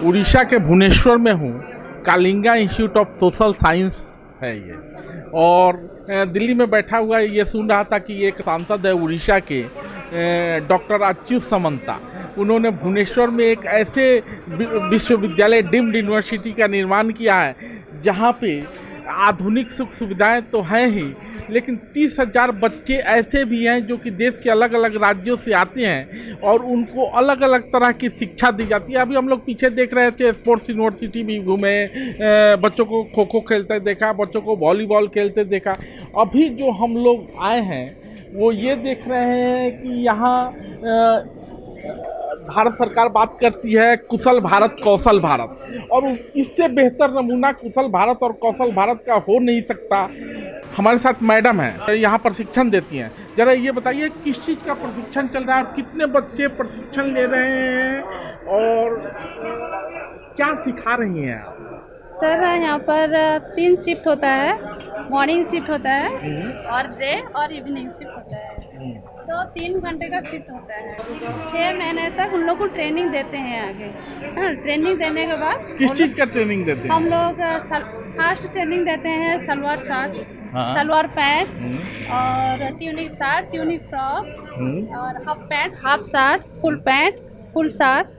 उड़ीसा के भुवनेश्वर में हूँ। Kalinga institute of social science है ये। और दिल्ली में बैठा हुआ ये सुन रहा था कि एक सांसद है उड़ीसा के, डॉक्टर अच्युत समंता। उन्होंने भुवनेश्वर में एक ऐसे विश्वविद्यालय डीम्ड यूनिवर्सिटी का निर्माण किया है जहाँ पे आधुनिक सुख सुविधाएं तो हैं ही, लेकिन 30,000 बच्चे ऐसे भी हैं जो कि देश के अलग अलग राज्यों से आते हैं और उनको अलग अलग तरह की शिक्षा दी जाती है। अभी हम लोग पीछे देख रहे थे, स्पोर्ट्स यूनिवर्सिटी भी घूमे, बच्चों को खो खो खेलते देखा, बच्चों को वॉलीबॉल खेलते देखा। अभी जो हम लोग आए हैं वो ये देख रहे हैं कि यहाँ भारत सरकार बात करती है कुशल भारत कौशल भारत, और इससे बेहतर नमूना कुशल भारत और कौशल भारत का हो नहीं सकता। हमारे साथ मैडम है, यहाँ प्रशिक्षण देती हैं। जरा ये बताइए किस चीज़ का प्रशिक्षण चल रहा है, कितने बच्चे प्रशिक्षण ले रहे हैं और क्या सिखा रही हैं आप? सर यहाँ पर 3 शिफ्ट होता है, मॉर्निंग शिफ्ट होता है और डे और इवनिंग शिफ्ट होता है। तो 3 घंटे का शिफ्ट होता है। 6 महीने तक उन लोग को ट्रेनिंग देते हैं आगे। हाँ, ट्रेनिंग देने के बाद किस चीज़ का ट्रेनिंग देते हैं? हम लोग फर्स्ट ट्रेनिंग देते हैं सलवार शर्ट, सलवार पैंट और ट्यूनिक शर्ट, ट्यूनिक फ्रॉक और half pant, half shirt, full pant, full shirt,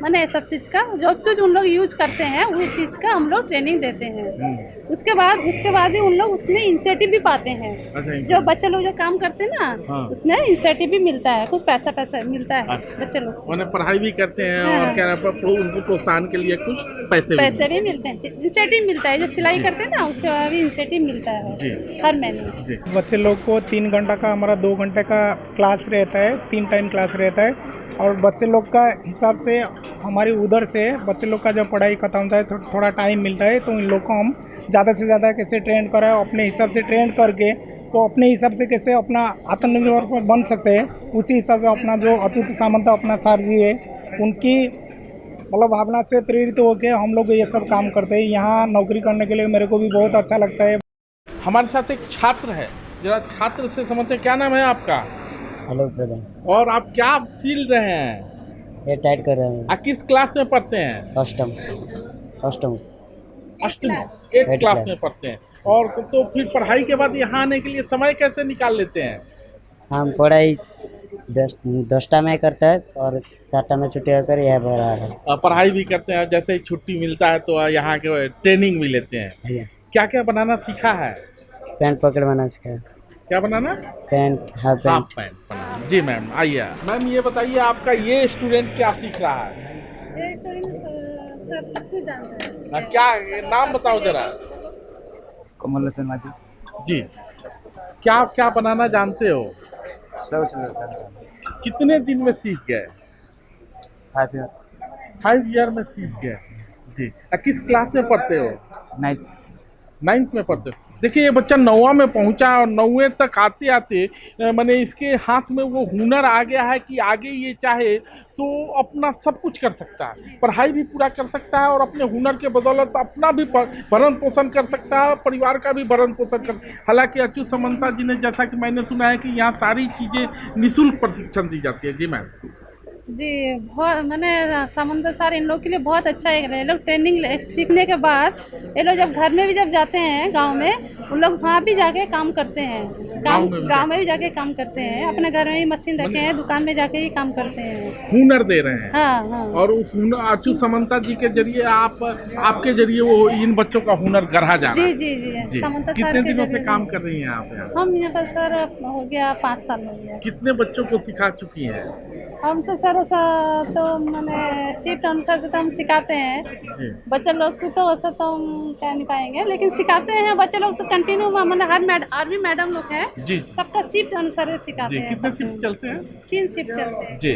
मैंने सब चीज़ का जो चीज़ उन लोग यूज करते हैं उस चीज़ का हम लोग ट्रेनिंग देते हैं। उसके बाद भी उन लोग उसमें इंसेंटिव भी पाते हैं। अच्छा, जो बच्चे लोग जो काम करते हैं ना, हाँ। उसमें इंसेंटिव भी मिलता है, कुछ पैसा मिलता है। अच्छा। बच्चे लोग उन्हें पढ़ाई भी करते हैं हाँ। और क्या नाम है, उनको प्रोत्साहन के लिए कुछ पैसे भी मिलते हैं, इंसेंटिव मिलता है। जो सिलाई करते हैं ना उसके बाद भी इंसेंटिव मिलता है हर महीने। बच्चे लोग को 3 घंटा का, हमारा 2 घंटे का क्लास रहता है, 3 टाइम क्लास रहता है। और बच्चे लोग का हिसाब से हमारी उधर से बच्चे लोग का जब पढ़ाई खत्म होता है थोड़ा टाइम मिलता है, तो इन लोग को हम ज़्यादा से ज़्यादा कैसे ट्रेन कराएं, अपने हिसाब से ट्रेन करके वो अपने हिसाब से कैसे अपना आत्मनिर्भर बन सकते हैं। उसी हिसाब से अपना जो अच्युत सामंत अपना सर जी है, उनकी मतलब भावना से प्रेरित होकर हम लोग ये सब काम करते हैं। यहाँ नौकरी करने के लिए मेरे को भी बहुत अच्छा लगता है। हमारे साथ एक छात्र है, जरा छात्र से समझते हैं। क्या नाम है आपका? Hello brother. और आप क्या सील रहे हैं? ये टाइट कर रहे हैं। आप किस क्लास में पढ़ते हैं? अष्टम। अष्टम, 8 8 क्लास में क्लास। पढ़ते हैं। और तो फिर पढ़ाई के बाद यहाँ आने के लिए समय कैसे निकाल लेते हैं? हम पढ़ाई 10टा में करता है और 4टा में छुट्टी होकर यह भर रहा है। पढ़ाई भी करते हैं, जैसे ही छुट्टी मिलता है तो यहाँ के ट्रेनिंग भी लेते हैं। क्या क्या बनाना सीखा है? पैंट पकड़ बना सीखा। क्या बनाना? Pant, half half pant. Pant बनाना। जी मैम, आइए मैम, ये बताइए आपका ये स्टूडेंट क्या सीख रहा है? सर सब कुछ जानते हैं। क्या नाम बताओ जरा। कमल लोचन माझी। जी, क्या क्या बनाना जानते हो? सब जानता हूँ। कितने दिन में सीख गए? 5 ईयर। 5 ईयर में सीख गए। जी, किस क्लास में पढ़ते हो? 9th में पढ़ते हो। देखिए ये बच्चा 9वां में पहुंचा और 9वें तक आते आते मैंने इसके हाथ में वो हुनर आ गया है कि आगे ये चाहे तो अपना सब कुछ कर सकता है, पढ़ाई भी पूरा कर सकता है और अपने हुनर के बदौलत अपना भी भरण पोषण कर सकता है, परिवार का भी भरण पोषण कर। हालांकि अच्युत समंता जी ने, जैसा कि मैंने सुना है कि यहाँ सारी चीज़ें निःशुल्क प्रशिक्षण दी जाती है। जी मैम। जी, बहुत मैंने सामंत सर इन लोग के लिए बहुत अच्छा है। ये लोग ट्रेनिंग सीखने के बाद ये लोग जब घर में भी जब जाते हैं गांव में, उन लोग वहाँ भी जाके काम करते हैं। गांव में भी जाके काम करते हैं। अपने घर में ही मशीन रखे हैं, दुकान में जाके ही काम करते हैं, हुनर दे रहे हैं। हाँ हाँ। और उस हुनर अच्युत समंता जी के जरिए आपके जरिए वो इन बच्चों का हुनर गढ़ा जा रहा है। जी जी जी, सामंत सर कितने के दिनों से जरिए काम कर रही हैं आप यहाँ? हम यहाँ पर सर हो गया 5 साल हो गया। कितने बच्चों को सिखा चुकी हैं? हम तो सर तो मैंने शिफ्ट अनुसार से तो हम सिखाते हैं। जी। बच्चे लोग को तो वैसे तो हम कह नहीं पाएंगे, लेकिन सिखाते हैं। बच्चे लोग तो कंटिन्यू मैंने हर भी मैडम लोग हैं, जी। सबका शिफ्ट अनुसार से सिखाते जी, हैं। कितने शिफ्ट चलते हैं? 3 शिफ्ट चलते हैं। जी,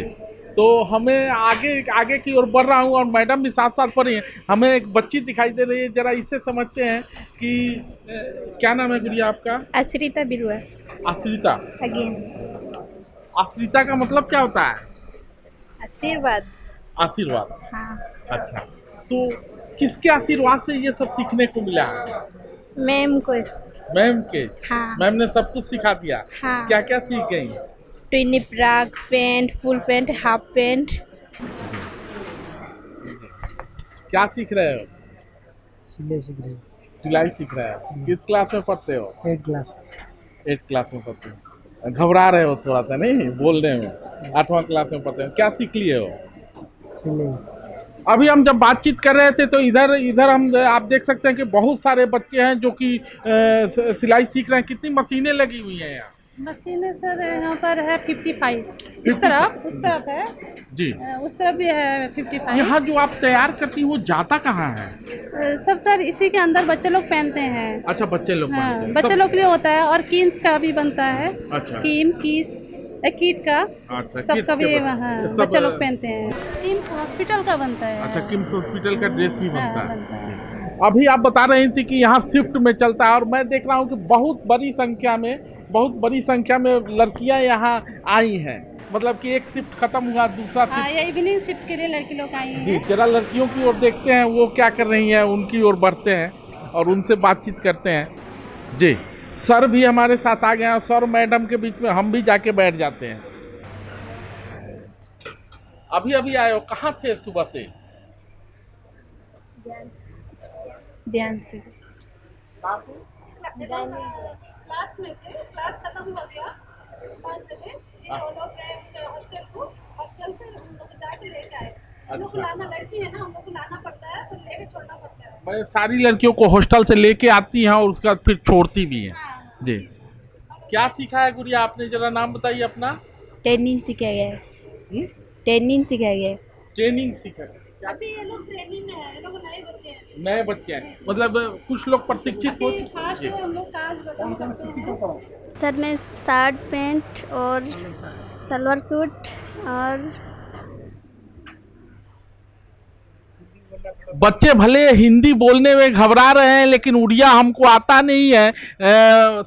तो हमें आगे की ओर बढ़ रहा हूँ और मैडम भी साथ साथ पढ़ रही हैं। हमें एक बच्ची दिखाई दे रही है, जरा इससे समझते हैं कि क्या नाम है गुड़िया आपका? आश्रिता बिरुआ। आश्रिता। अगेन आश्रिता का मतलब क्या होता है? आशीर्वाद। आशीर्वाद। हाँ। अच्छा, तो किसके आशीर्वाद से ये सब सीखने को मिला है? मैम को। मैम के? हाँ। मैम ने सब कुछ सिखा दिया? हाँ। क्या क्या सीख गई? ट्विनी frock, pant, full pant, half pant. क्या सीख रहे हो? सिले सीख रहे सिलाई सीख रहे हो। किस क्लास में पढ़ते हो? 8 क्लास 8 क्लास में पढ़ते हो। घबरा रहे हो थोड़ा सा नहीं बोलने में? 8वां क्लास में पढ़ते हो। क्या सीख लिए हो? सिले अभी हम जब बातचीत कर रहे थे तो इधर इधर हम आप देख सकते हैं कि बहुत सारे बच्चे हैं जो कि सिलाई सीख रहे हैं। कितनी मशीनें लगी हुई हैं यहाँ? मशीनें सर यहाँ पर है 55, इस तरफ उस तरफ है, जी। उस तरफ भी है 55। यहाँ जो आप तैयार करती हैं वो जाता कहाँ है? सब सर इसी के अंदर बच्चे लोग पहनते हैं। अच्छा, बच्चे लोग हाँ, पहनते हैं। बच्चे लोग के लिए होता है और कीम्स का भी बनता है। अच्छा। कीम कीस कीट का अच्छा, सबका किड्स के भी बच्चे- हाँ, सब- बच्चे लोग पहनते हैं। कीम्स हॉस्पिटल का बनता है। अच्छा, किम्स हॉस्पिटल का ड्रेस भी बनता हाँ, है। बनता है। अभी आप बता रही थी कि यहाँ शिफ्ट में चलता है और मैं देख रहा हूँ कि बहुत बड़ी संख्या में लड़कियाँ यहाँ आई हैं। मतलब कि एक शिफ्ट खत्म हुआ, दूसरा हाँ, शिफ्ट। ये इवनिंग शिफ्ट के लिए लड़की लोग आई जी, हैं। जरा लड़कियों की ओर देखते हैं वो क्या कर रही हैं, उनकी ओर बढ़ते हैं और उनसे बातचीत करते हैं। जी, सर भी हमारे साथ आ गए हैं। सर मैडम के बीच में हम भी जाके बैठ जाते हैं। अभी आए हो? कहाँ थे सुबह से? ध्यान से क्लास में थे, क्लास खत्म हो गया 5 बजे। ये वो लोग गए हॉस्टल से हम लोग जाके लेके आए। हम लोग को लाना, लड़की है ना, हम लोग को लाना पड़ता है, तो लेके छोड़ना पड़ता है। मैं सारी लड़कियों को हॉस्टल से लेके आती हैं और उसका फिर छोड़ती भी हैं। जी। क्या सीखा है गुड़िया आपने? जरा नाम बताइए अपना। ट्रेनिंग सिखाया गया है। ट्रेनिंग सिखाया गया है। ट्रेनिंग सीखा है। अभी ये लोग ट्रेनिंग में है, ये लोग नए बच्चे हैं। नए बच्चे हैं, मतलब कुछ लोग प्रशिक्षित हो। अभी फास्ट हम लोग काज बटन करते हैं। सर मैं शर्ट पैंट और सलवार सूट और बच्चे भले हिंदी बोलने में घबरा रहे हैं लेकिन उड़िया हमको आता नहीं है।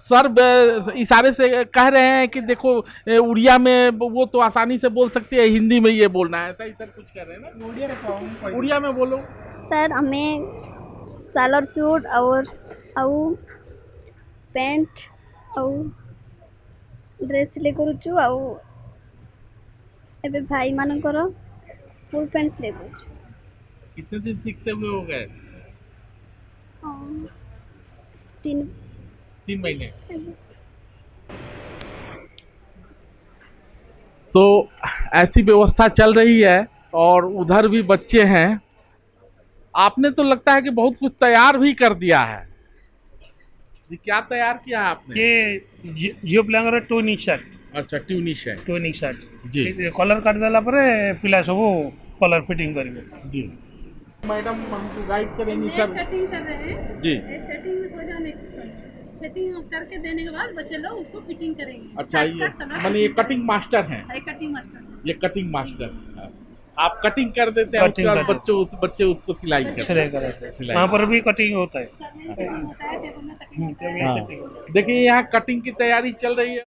सर इशारे से कह रहे हैं कि देखो उड़िया में वो तो आसानी से बोल सकती है, हिंदी में ये बोलना है। ऐसा ही सर कुछ कह रहे हैं ना? उड़िया में बोलो। सर हमें सलवार सूट और पैंट और ड्रेस सिलाई करूछु ଆଉ ଏବେ भाई मानकर फुल पैंट सिलाई करूछु। कितने दिन सीखते हुए हो गए? 3 महीने। तो ऐसी व्यवस्था चल रही है और उधर भी बच्चे हैं। आपने तो लगता है कि बहुत कुछ तैयार भी कर दिया है। ये क्या तैयार किया है आपने? ये झियो पिलांकर टोनिक शर्ट। अच्छा, ट्यूनिश है। टोनिक शर्ट जी। कलर काट देला परे पिला सब कलर फिटिंग करेंगे। जी। मैडम हमको गाइड करेंगी ये सर। कटिंग कर रहे हैं। जी। ये सेटिंग हो जाने सेटिंग करके देने के बाद बच्चे लोग उसको फिटिंग करेंगे। अच्छा, ये माने ये कटिंग मास्टर हैं। Cutting master. ये कटिंग मास्टर है। आप कटिंग कर देते हैं, उसके बाद बच्चे उसको सिलाई करते हैं। सिलाई वहाँ पर भी कटिंग होता है। होता है, टेबल में कटिंग होता है। हाँ। देखिए यहाँ कटिंग की तैयारी चल रही है।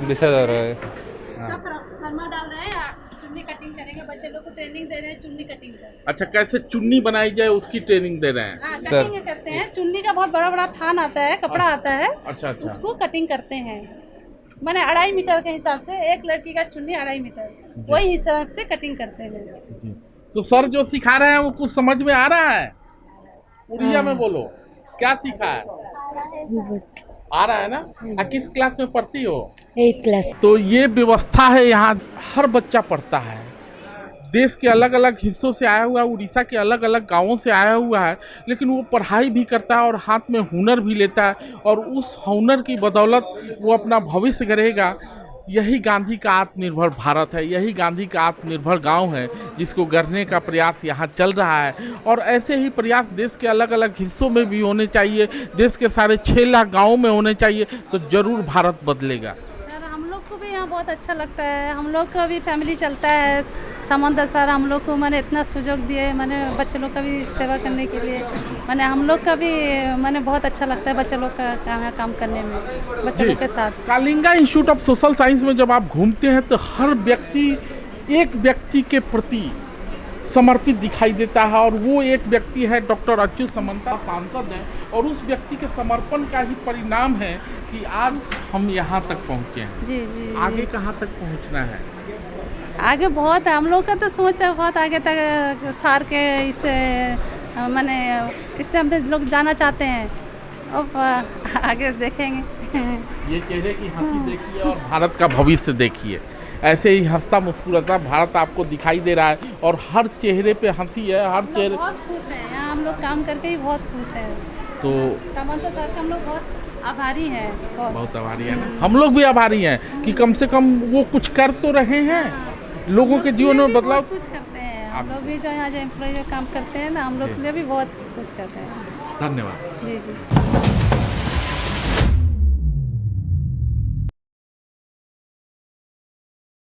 दिशा जा रहा है। इसका फरमा डाल रहे हैं, चुन्नी कटिंग करेंगे। बच्चे लोग को ट्रेनिंग दे रहे हैं चुन्नी कटिंग का। अच्छा, कैसे चुन्नी बनाई जाए उसकी ट्रेनिंग दे रहे हैं। हाँ, कटिंग करते हैं। चुन्नी का बहुत बड़ा बड़ा थान आता है, कपड़ा आता है। अच्छा अच्छा। उसको कटिंग करते हैं। मैंने 2.5 मीटर के हिसाब से, एक लड़की का चुन्नी 2.5 मीटर, वही हिसाब से कटिंग करते हैं। जी। तो सर जो सिखा रहे हैं वो कुछ समझ में आ रहा है? उड़िया में बोलो, क्या सीखा है? आ रहा है ना? किस क्लास में पढ़ती हो? 8 क्लास। तो ये व्यवस्था है यहाँ, हर बच्चा पढ़ता है। देश के अलग अलग हिस्सों से आया हुआ है, उड़ीसा के अलग अलग गांवों से आया हुआ है, लेकिन वो पढ़ाई भी करता है और हाथ में हुनर भी लेता है और उस हुनर की बदौलत वो अपना भविष्य गढ़ेगा। यही गांधी का आत्मनिर्भर भारत है, यही गांधी का आत्मनिर्भर गांव है जिसको गढ़ने का प्रयास यहाँ चल रहा है। और ऐसे ही प्रयास देश के अलग अलग हिस्सों में भी होने चाहिए, देश के सारे 6 लाख गाँवों में होने चाहिए, तो ज़रूर भारत बदलेगा। सर हम लोग को भी यहाँ बहुत अच्छा लगता है। हम लोग का भी फैमिली चलता है संबंध। सर हम लोग को मैंने इतना सुयोग दिए, मैंने बच्चे लोग का भी सेवा करने के लिए, मैंने हम लोग का भी मैंने बहुत अच्छा लगता है बच्चे लोग का काम करने में, बच्चे लोग के साथ। Kalinga institute of social science में जब आप घूमते हैं तो हर व्यक्ति एक व्यक्ति के प्रति समर्पित दिखाई देता है। और वो एक व्यक्ति है डॉक्टर अच्युत समंता, सांसद हैं, और उस व्यक्ति के समर्पण का ही परिणाम है कि आज हम यहाँ तक पहुँचे हैं। जी जी आगे कहाँ तक पहुँचना है? आगे बहुत है, हम लोग का तो सोच है बहुत आगे तक सार के इससे माने इससे हम लोग जाना चाहते हैं। अब आगे देखेंगे। ये चेहरे की हंसी देखिए और भारत का भविष्य देखिए। ऐसे ही हंसता मुस्कुराता भारत आपको दिखाई दे रहा है और हर चेहरे पे हंसी है, हर हम चेहरे। लोग बहुत खुश हैं, यहाँ हम लोग काम करके ही बहुत खुश हैं। तो सामंता सर का हम लोग बहुत आभारी हैं। बहुत आभारी है ना, हम लोग भी आभारी हैं कि कम से कम वो कुछ कर तो रहे हैं, लोगों के जीवन में बदलाव बहुत कुछ करते हैं। हम लोग भी जो यहाँ जो एम्प्लॉय जो काम करते हैं ना, हम लोग के लिए भी बहुत कुछ करते हैं। धन्यवाद। जी जी।